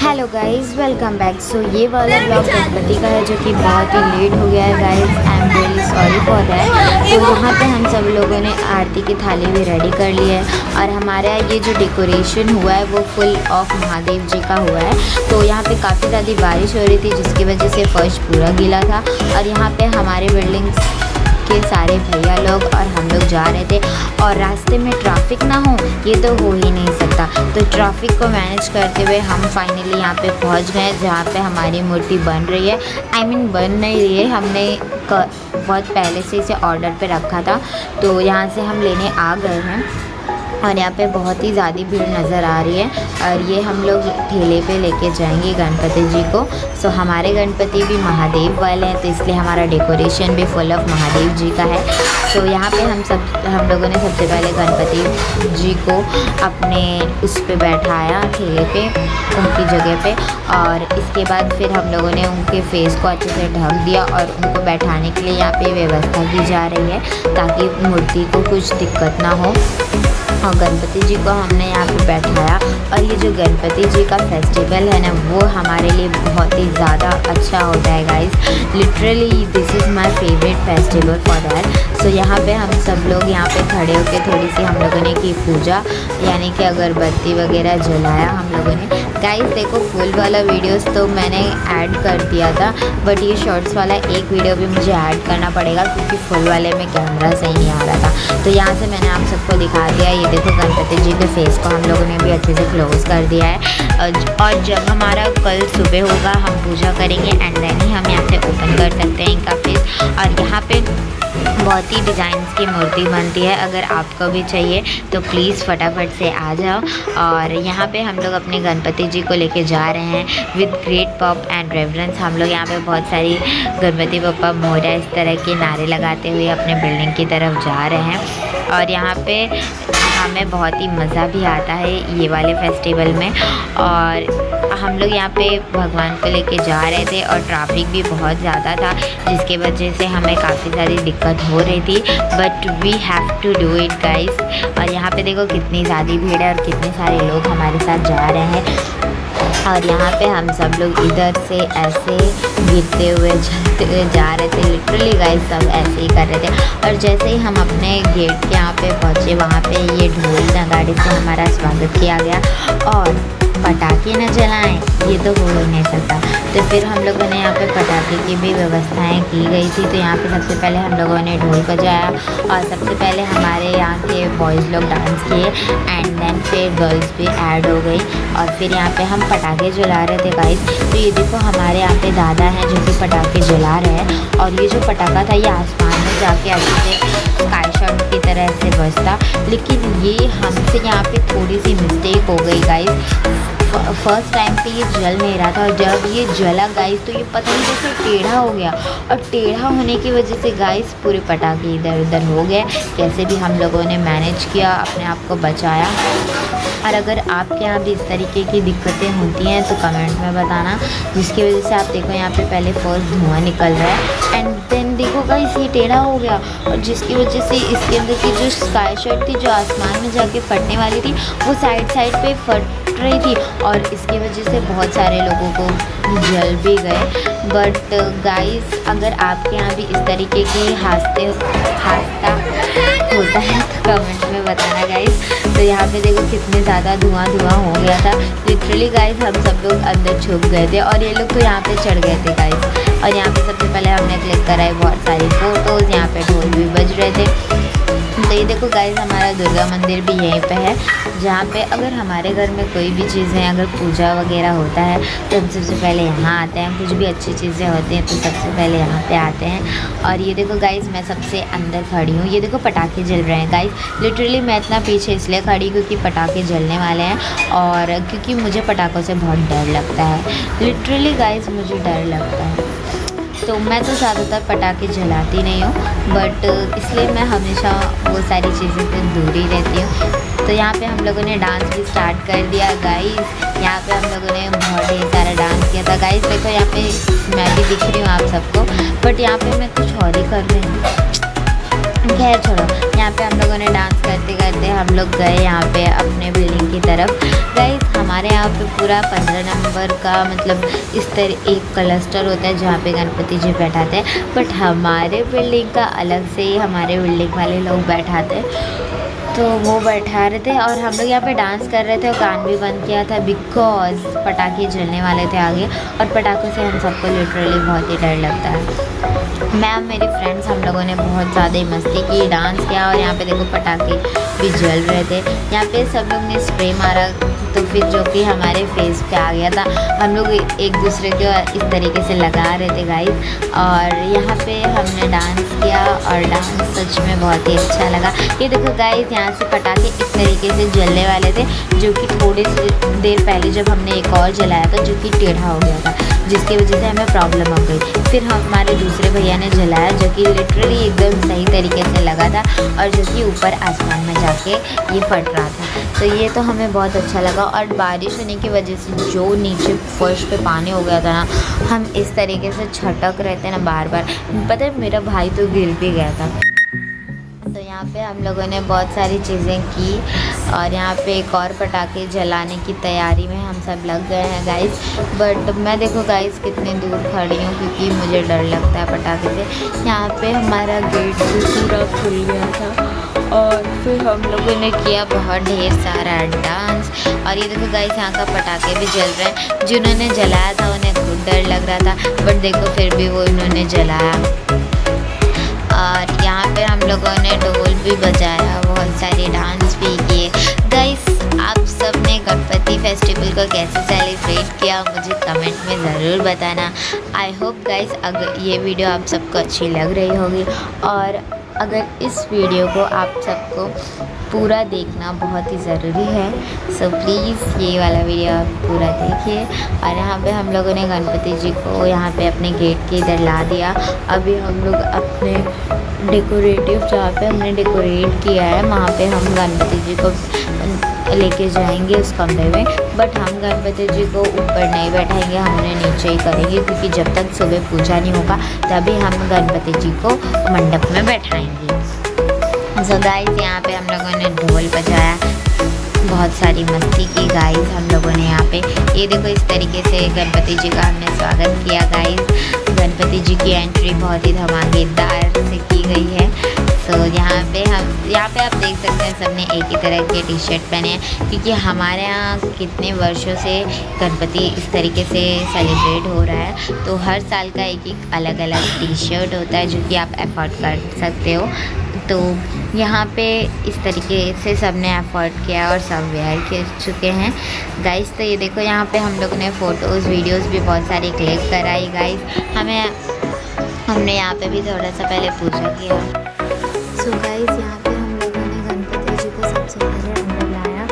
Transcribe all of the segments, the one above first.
Hello guys, welcome back. So ये वाला blog Ganpati का है जो कि बहुत ही लेट हो गया है guys. I am really sorry for that. तो यहाँ पे हम सब लोगों ने आरती की थाली भी रेडी कर ली है और हमारे यहाँ ये जो डेकोरेशन हुआ है वो फुल ऑफ महादेव जी का हुआ है। तो यहाँ पे काफ़ी ज़्यादा बारिश हो रही थी जिसकी वजह से फर्श पूरा गीला था और यहाँ पे हमारे बिल्डिंग्स के सारे भैया लोग और हम लोग जा रहे थे और रास्ते में ट्रैफिक ना हो ये तो हो ही नहीं सकता। तो ट्रैफिक को मैनेज करते हुए हम फाइनली यहाँ पे पहुँच गए जहाँ पे हमारी मूर्ति बन रही है। आई मीन बन नहीं रही है, हमने बहुत पहले से इसे ऑर्डर पे रखा था तो यहाँ से हम लेने आ गए हैं और यहाँ पे बहुत ही ज़्यादा भीड़ नज़र आ रही है और ये हम लोग ठेले पे लेके जाएंगे गणपति जी को। सो हमारे गणपति भी महादेव वाले हैं तो इसलिए हमारा डेकोरेशन भी फुल ऑफ महादेव जी का है। सो यहाँ पे हम लोगों ने सबसे पहले गणपति जी को अपने उस पे बैठाया ठेले पे उनकी जगह पे और इसके बाद फिर हम लोगों ने उनके फेस को अच्छे से ढक दिया और उनको बैठाने के लिए यहाँ पे व्यवस्था की जा रही है ताकि मूर्ति को कुछ दिक्कत ना हो। और गणपति जी को हमने यहाँ पे बैठाया और ये जो गणपति जी का फेस्टिवल है ना वो हमारे लिए बहुत ही ज़्यादा अच्छा होता है guys. Literally this is my favourite festival for that. So यहाँ पे हम सब लोग यहाँ पे खड़े होकर थोड़ी सी हम लोगों ने की पूजा, यानी कि अगरबत्ती वगैरह जलाया हम लोगों ने। गाइस देखो फुल वाला वीडियोस तो मैंने ऐड कर दिया था बट ये शॉर्ट्स वाला एक वीडियो भी मुझे ऐड करना पड़ेगा क्योंकि फुल वाले में कैमरा सही नहीं आ रहा था। तो यहाँ से मैंने आप सबको दिखा दिया। ये देखो गणपति जी के फेस को हम लोगों ने भी अच्छे से क्लोज कर दिया है और जब हमारा कल सुबह होगा हम पूजा करेंगे एंड देन ही हम यहाँ से ओपन कर सकते हैं इनका फेस। और यहाँ पे बहुत ही डिज़ाइंस की मूर्ति बनती है, अगर आपको भी चाहिए तो प्लीज़ फटाफट से आ जाओ। और यहाँ पे हम लोग अपने गणपति जी को लेके जा रहे हैं with great pop and reverence. हम लोग यहाँ पे बहुत सारी गणपति बप्पा मोरया इस तरह के नारे लगाते हुए अपने बिल्डिंग की तरफ जा रहे हैं और यहाँ पे हमें बहुत ही मज़ा भी आता है ये वाले फेस्टिवल में। और हम लोग यहाँ पे भगवान को लेके जा रहे थे और ट्रैफिक भी बहुत ज़्यादा था जिसके वजह से हमें काफ़ी सारी दिक्कत हो रही थी but we have to do it guys. और यहाँ पे देखो कितनी ज़्यादा भीड़ है और कितने सारे लोग हमारे साथ जा रहे हैं और यहाँ पे हम सब लोग इधर से ऐसे गिरते हुए चलते हुए जा रहे थे। लिटरली गाइस सब ऐसे ही कर रहे थे और जैसे ही हम अपने गेट के यहाँ पे पहुँचे वहाँ पे ये ढोल नगाड़े से हमारा स्वागत किया गया और पटाखे न जलाएं ये तो हो ही नहीं सकता। तो फिर हम लोगों ने यहाँ पे पटाखे की भी व्यवस्थाएं की गई थी। तो यहाँ पे सबसे पहले हम लोगों ने ढोल बजाया और सबसे पहले हमारे यहाँ के बॉयज़ लोग डांस किए एंड देन फिर गर्ल्स भी ऐड हो गई और फिर यहाँ पे हम पटाखे जला रहे थे गाइस। तो ये देखो हमारे यहाँ पे दादा हैं जो कि पटाखे जला रहे हैं और ये जो पटाखा था ये आसमान में जाके अच्छे से स्काई शॉट की तरह से बजता, लेकिन ये हमसे यहाँ पे थोड़ी सी मिस्टेक हो गई गाइस। फर्स्ट टाइम पे ये जल नहीं रहा था और जब ये जला गाइस तो ये पता नहीं कैसे टेढ़ा हो गया और टेढ़ा होने की वजह से गाइस पूरे पटाखे इधर उधर हो गए। कैसे भी हम लोगों ने मैनेज किया, अपने आप को बचाया। और अगर आपके यहाँ भी इस तरीके की दिक्कतें होती हैं तो कमेंट में बताना, जिसकी वजह से आप देखो यहाँ पे पहले फर्स्ट धुआं निकल रहा है एंड देन देखो गाइस ये टेढ़ा हो गया और जिसकी वजह से इसके अंदर की जो स्काई शॉट थी जो आसमान में जाके फटने वाली थी वो साइड साइड पे फट रही थी और इसकी वजह से बहुत सारे लोगों को जल भी गए। बट गाइस अगर आपके यहाँ भी इस तरीके की हादसा होता है तो कमेंट में बताना गाइस। तो यहाँ पे देखो कितने ज़्यादा धुआं हो गया था। लिटरली गाइस हम सब लोग अंदर छुप गए थे और ये लोग तो यहाँ पे चढ़ गए थे गाइस। और यहाँ पे सबसे पहले हमने क्लिक कराई बहुत सारी फ़ोटोज़, यहाँ पे ढोल भी बज रहे थे। तो ये देखो गाइस हमारा दुर्गा मंदिर भी यहीं पे है जहाँ पे अगर हमारे घर में कोई भी चीज़ें अगर पूजा वगैरह होता है तो हम सबसे पहले यहाँ आते हैं। कुछ भी अच्छी चीज़ें होती हैं तो सबसे पहले यहाँ पे आते हैं। और ये देखो गाइस मैं सबसे अंदर खड़ी हूँ, ये देखो पटाखे जल रहे हैं गाइस। लिटरली मैं इतना पीछे इसलिए खड़ी क्योंकि पटाखे जलने वाले हैं और क्योंकि मुझे पटाखों से बहुत डर लगता है। लिटरली गाइस मुझे डर लगता है तो मैं तो ज़्यादातर पटाखे जलाती नहीं हूँ बट इसलिए मैं हमेशा वो सारी चीज़ें से दूर ही रहती हूँ। तो यहाँ पे हम लोगों ने डांस भी स्टार्ट कर दिया गाइस। यहाँ पे हम लोगों ने बहुत ढेर सारा डांस किया था गाइस। देखो यहाँ पे मैं भी दिख रही हूँ आप सबको बट यहाँ पे मैं कुछ और ही कर रही हूँ। खैर छोड़ो, यहाँ पे हम लोगों ने डांस करते करते हम लोग गए यहाँ पे अपने बिल्डिंग की तरफ। गाइस हमारे यहाँ पे पूरा 15 नंबर का मतलब इस तरह एक क्लस्टर होता है जहाँ पे गणपति जी बैठाते हैं, बट हमारे बिल्डिंग का अलग से ही हमारे बिल्डिंग वाले लोग बैठाते हैं। तो वो बैठा रहे थे और हम लोग यहाँ पे डांस कर रहे थे और गान भी बंद किया था बिकॉज पटाखे जलने वाले थे आगे, और पटाखों से हम सबको लिटरली बहुत ही डर लगता है। मैं और मेरी फ्रेंड्स हम लोगों ने बहुत ज़्यादा मस्ती की, डांस किया, और यहाँ पे देखो पटाखे भी जल रहे थे। यहाँ पे सब लोग ने स्प्रे मारा तो फिर जो कि हमारे फेस पे आ गया था। हम लोग एक दूसरे को इस तरीके से लगा रहे थे गाइस, और यहाँ पे हमने डांस किया और डांस सच में बहुत ही अच्छा लगा। ये देखो गाइस यहाँ से पटाखे इस तरीके से जलने वाले थे, जो कि थोड़ी सी देर पहले जब हमने एक और जलाया था जो कि टेढ़ा हो गया था, जिसकी वजह से हमें प्रॉब्लम हो गई। फिर हमारे दूसरे भैया ने जलाया जो कि लिटरली एकदम सही तरीके से लगा था, और जो कि ऊपर आसमान में जाके ये फट रहा था। तो ये तो हमें बहुत अच्छा लगा। और बारिश होने की वजह से जो नीचे फर्श पे पानी हो गया था ना, हम इस तरीके से छटक रहे थे ना बार बार, पता है मेरा भाई तो गिर भी गया था। तो यहाँ पे हम लोगों ने बहुत सारी चीज़ें की, और यहाँ पे एक और पटाखे जलाने की तैयारी में हम सब लग गए हैं गाइस। बट मैं देखो गाइस कितने दूर खड़ी हूँ क्योंकि मुझे डर लगता है पटाखे से। यहाँ पे हमारा गेट भी पूरा खुल गया था, और फिर हम लोगों ने किया बहुत ढेर सारा डांस। और ये देखो गाइस यहाँ का पटाखे भी जल रहे हैं। जिन्होंने जलाया था उन्हें खुद डर लग रहा था, बट देखो फिर भी वो इन्होंने जलाया। और यहाँ पे हम लोगों ने ढोल भी बजाया, बहुत सारे डांस भी किए। गाइस आप सब ने गणपति फेस्टिवल को कैसे सेलिब्रेट किया मुझे कमेंट में ज़रूर बताना। आई होप गाइस अगर ये वीडियो आप सबको अच्छी लग रही होगी, और अगर इस वीडियो को आप सबको पूरा देखना बहुत ही ज़रूरी है, सो प्लीज़ ये वाला वीडियो आप पूरा देखिए। और यहाँ पे हम लोगों ने गणपति जी को यहाँ पे अपने गेट के इधर ला दिया। अभी हम लोग अपने डेकोरेटिव जहाँ पे हमने डेकोरेट किया है वहाँ पे हम गणपति जी को लेके जाएंगे उस कमरे में, बट हम गणपति जी को ऊपर नहीं बैठाएंगे, हमने नीचे ही करेंगे, क्योंकि जब तक सुबह पूजा नहीं होगा तभी हम गणपति जी को मंडप में बैठाएंगे। सो गाइस यहाँ पे हम लोगों ने ढोल बजाया, बहुत सारी मस्ती की गाइस हम लोगों ने यहाँ पे। ये देखो इस तरीके से गणपति जी का हमने स्वागत किया गाइस। गणपति जी की एंट्री बहुत ही धमाकेदार से की गई है। तो यहाँ पे आप देख सकते हैं सबने एक ही तरह के टी शर्ट पहने हैं, क्योंकि हमारे यहाँ कितने वर्षों से गणपति इस तरीके से सेलिब्रेट हो रहा है, तो हर साल का एक एक अलग अलग टी शर्ट होता है जो कि आप अफोर्ड कर सकते हो। तो यहाँ पे इस तरीके से सब ने अफोर्ड किया और सब वेयर कर चुके हैं गाइस। तो ये देखो यहाँ पे हम लोगों ने फ़ोटोज़ वीडियोस भी बहुत सारी क्लिक कराई गाइस। हमने यहाँ पे भी थोड़ा सा पहले पूजा किया। सो गाइस यहाँ पे हम लोगों ने गणपति जी को सबसे पहले अंदर लाया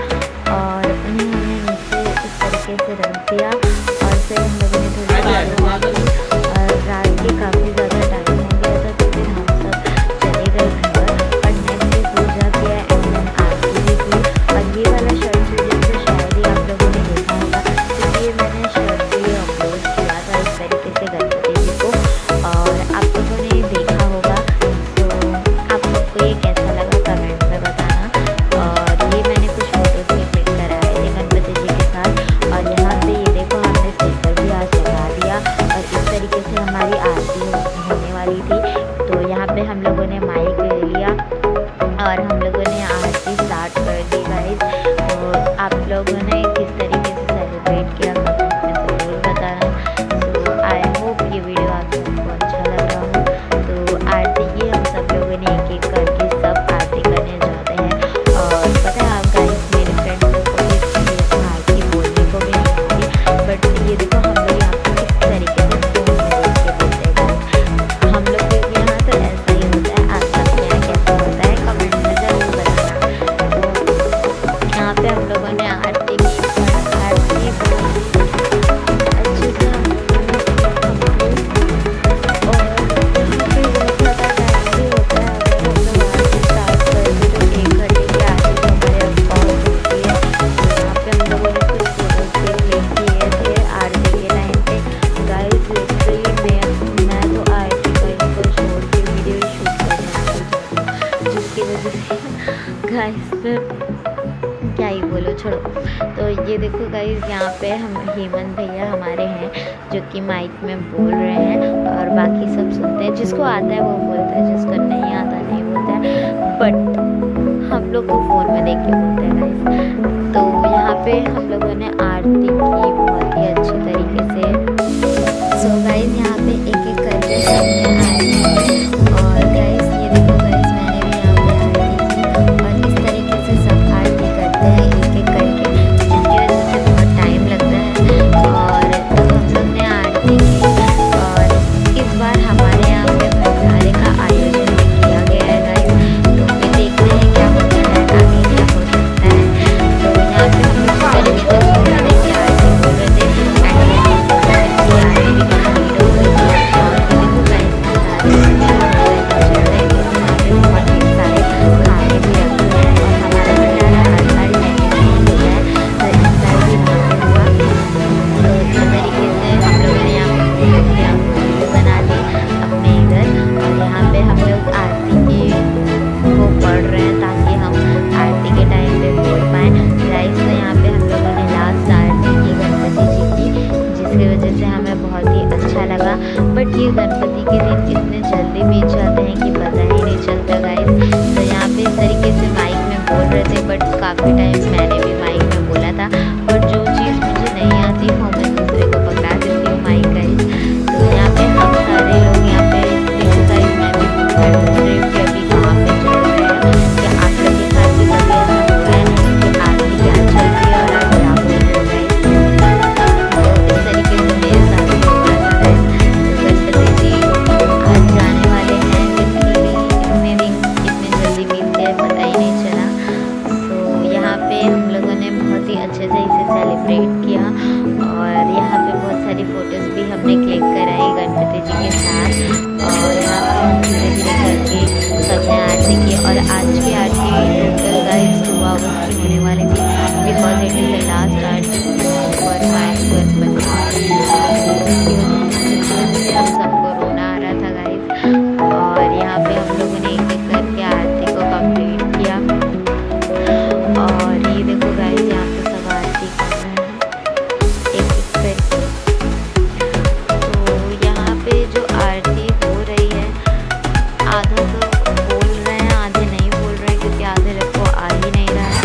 और उन्हें हमने नीचे इस तरीके से रख दिया, और फिर हम लोगों ने थोड़ी देर और रात के काफ़ी ज़्यादा टाइम हो गया था, तो फिर हम सब चले गए घर और नेक्स्ट डे पूजा किया एंड आरती भी की। और ये वाला शर्ट वीडियो तो शायद ही आप लोगों ने देखा होगा, क्योंकि ये मैंने शर्ट वीडियो अपलोड किया था इस तरीके से गणपति जी को, और आप लोगों ने देखा होगा। तो आप सबको ये कैसा लगा कमेंट में बताना। और ये मैंने कुछ फोटोज भी क्लिक कराए थे गणपति जी के साथ। और यहाँ पे ये देखो ये देखो गाइस, यहाँ पे हम हेमंत भैया हमारे हैं जो कि माइक में बोल रहे हैं और बाकी सब सुनते हैं। जिसको आता है वो बोलता है, जिसको नहीं आता नहीं बोलता है, बट हम लोग को फ़ोन में देख के बोलते हैं गाइस। तो यहाँ पे हम लोगों ने आरती की बहुत ही अच्छी तरीके से। सो गाइस, यहाँ पे एक एक करके सबने आरती की और गाइस ये देखो गाइस, मैंने भी यहाँ पे आरती की और इस तरीके से सब आरती करते हैं एक एक करके, जिसकी वजह से बहुत टाइम लगता है। और तो हम लोग ने आरती की और इस बार हमारे यहाँ पे भंडारे का आयोजन भी किया गया है गाइस। तो फिर देखते हैं क्या होता है, आगे क्या हो सकता है। तो यहाँ पे हम लोग पहले भी तो बोल रहे थे कि आरती बोल रहे थे बट ये गणपति के दिन इतने जल्दी बीत जाते हैं कि पता ही नहीं चलता गाइस। तो यहाँ पे इस तरीके से माइक में बोल रहे थे, बट काफ़ी टाइम मैंने भी माइक में बोला था, बट जो चीज़ मुझे नहीं आती वो मैं दूसरे को पकड़ा देती हूँ माइक गाइस। तो यहाँ पे हम सारे लोग यहाँ पे देखो गाइस, मैं भी पूछ रही हूँ कि अभी कहाँ पे चल रहे हैं, कि आप लोग के साथ भी कभी ऐसा हो रहा है कि आरती क्या चल रही है और आप क्या बोल रहे हो गाइस। तो इस तरीके से मेरे साथ भी हो रहा था गाइस। आज जाने वाले हैं, इतने दिन इतने जल्दी बीत गए पता ही नहीं चला। तो यहाँ पे हम लोगों ने बहुत ही अच्छे से इसे सेलिब्रेट किया और यहाँ पे बहुत सारी फ़ोटोज़ भी हमने क्लिक कराई गणपति जी के साथ। और यहाँ पे हम धीरे धीरे करके सबने आरती की और आज की आरती टोटल गाइस 2 आवर्स की होने वाली थी, because it is the last Aarti for my Ganpati. हम सबको रोना आ रहा था गाइस। और यहाँ पे हम लोगों ने एक एक करके आरती को कंप्लीट किया और ये देखो गाइस, यहाँ पे सब आरती कर रहे हैं एक एक करके। तो यहाँ पे जो आरती हो रही है, आधा तो बोल रहे हैं आधे नहीं बोल रहे, क्योंकि आधे लोग को आ ही नहीं रहा है।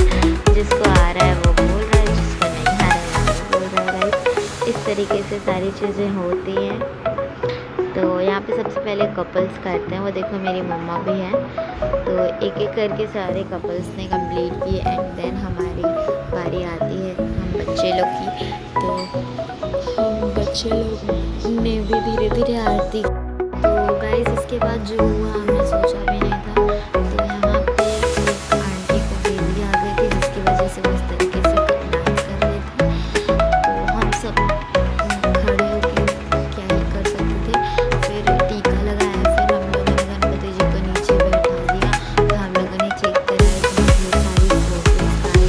जिसको आ रहा है वो बोल रहा है, जिसको नहीं आ रहा है वो बोल रहा है गाइस। इस तरीके से सारी चीज़ें होती हैं। तो यहाँ पे सबसे पहले कपल्स करते हैं, वो देखो मेरी मम्मा भी हैं। तो एक एक करके सारे कपल्स ने कंप्लीट की एंड देन हमारी बारी आती है हम बच्चे लोग की। तो हम बच्चे लोग ने भी धीरे धीरे आरती। तो गाइस इसके बाद जो हुआ हमने सोचा भी नहीं था। तो यहाँ पे एक आंटी को बेबी आ गई थी, जिसकी वजह से वो इस तरीके से डांस कर रही थी। तो हम सब खड़े होकर क्या ही कर सकते थे। फिर टीका लगाया, फिर हम लोगों ने गणपति जी को नीचे बैठा दिया। तो हम लोगों ने केक कराया, ढेर सारी फोटोज आई।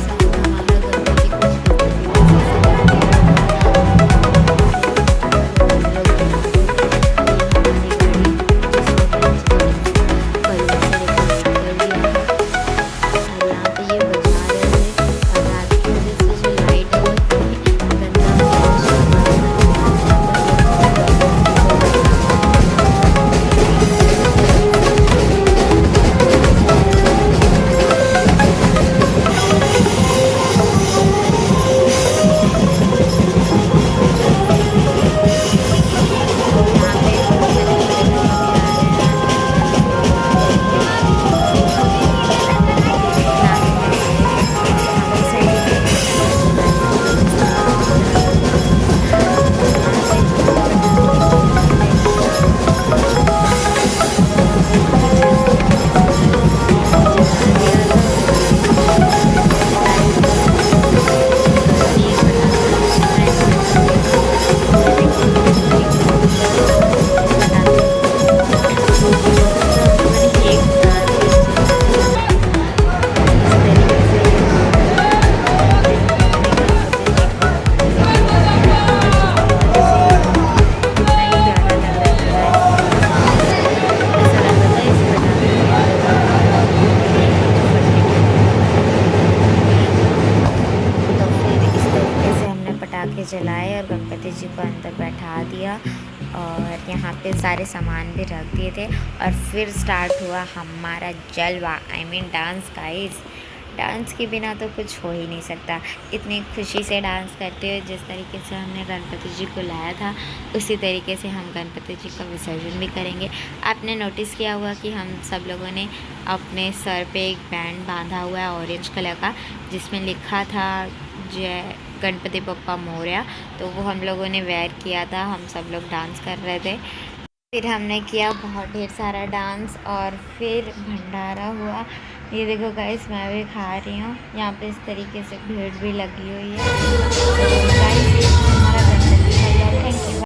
सब हमारा गणपति को इस तरीके से ला के जलाए और गणपति जी को अंदर बैठा दिया और यहाँ पे सारे सामान भी रख दिए थे और फिर स्टार्ट हुआ हमारा जलवा। I mean dance guys. Dance के बिना तो कुछ हो ही नहीं सकता। इतनी खुशी से डांस करते हुए जिस तरीके से हमने गणपति जी को लाया था उसी तरीके से हम गणपति जी का विसर्जन भी करेंगे। आपने नोटिस किया होगा कि हम सब लोगों ने अपने सर पे एक बैंड बांधा हुआ है ऑरेंज कलर का, जिसमें लिखा था जय गणपति बप्पा मोरया। तो वो हम लोगों ने वेयर किया था। हम सब लोग डांस कर रहे थे। फिर हमने किया बहुत ढेर सारा डांस और फिर भंडारा हुआ। ये देखो गाइस, मैं भी खा रही हूँ। यहाँ पे इस तरीके से भीड़ भी लगी हुई है। तो गाइस